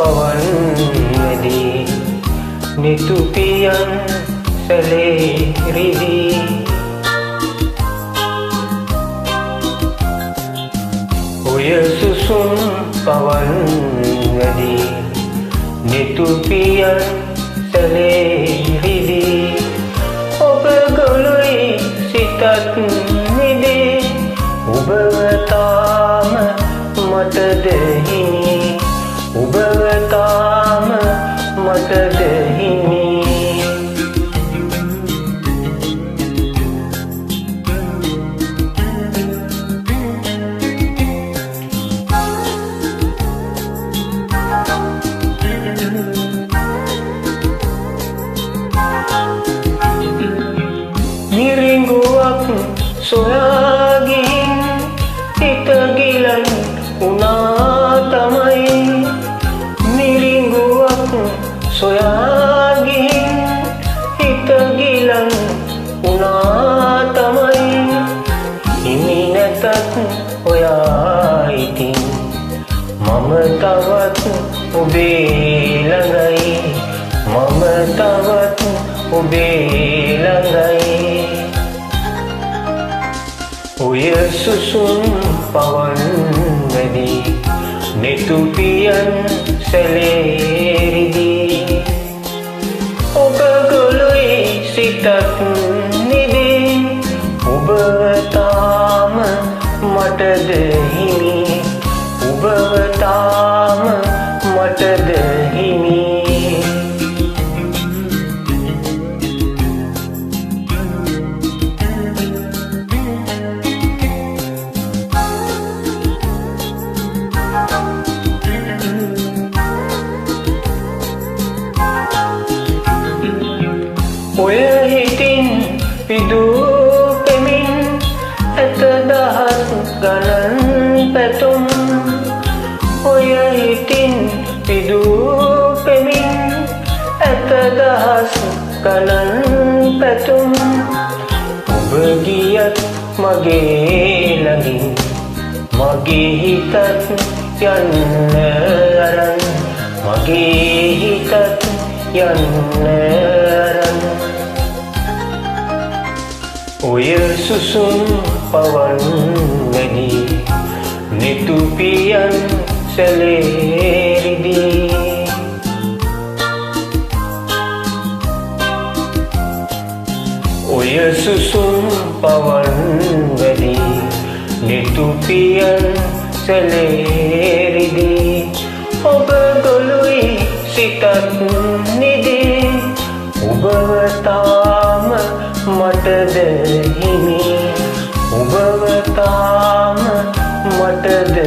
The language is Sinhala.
පවන් වැදී නිතුපියන් සැලේ රිදී ඔය සුසුම් පවන් වැදී නිතුපියන් සැලේ රිදී ඔබ ගොළුයි සිතත් නිදී ඔබව තාම මටද හිමි ඔබව තාම මටද හිමි මිරිඟුවක් සොයාගින් හිත ගිලන් උනා තමයි මිරිඟුවක් සොයාගින් හිත ගිලන් උනා තමයි හිමි නැතත් ඔයා ඉතින් මම තවත් ඔබේ ළඟයි මම තවත් ඔබේ ළඟයි ඔය සුසුම් පවන් වැදී නිතුපියන් සැලේ රිදී ඔබ ගොළුයි සිතත් නිදී ඔබව තාම මටද හිමි ඔබව තාම මටද හිමි ඔය හිතින් පිදූ පෙමින් ඇත දහස් ගණන් පැතුම් ඔය හිතින් පිදූ පෙමින් ඇත දහස් ගණන් පැතුම් ඔබ ගියත් මගේ ළඟින් මගේ හිතත් යන්න අරන් මගේ හිතත් යන්න අරන් ඔය සුසුම් පවන් වැදී නිතුපියන් සැලේ රිදී ඔය සුසුම් පවන් වැදී නිතුපියන් සැලේ රිදී ඔබ ගොළුයි සිතත් නිදී ඔබව තාම මටද හිමි ඔබව තාම මටද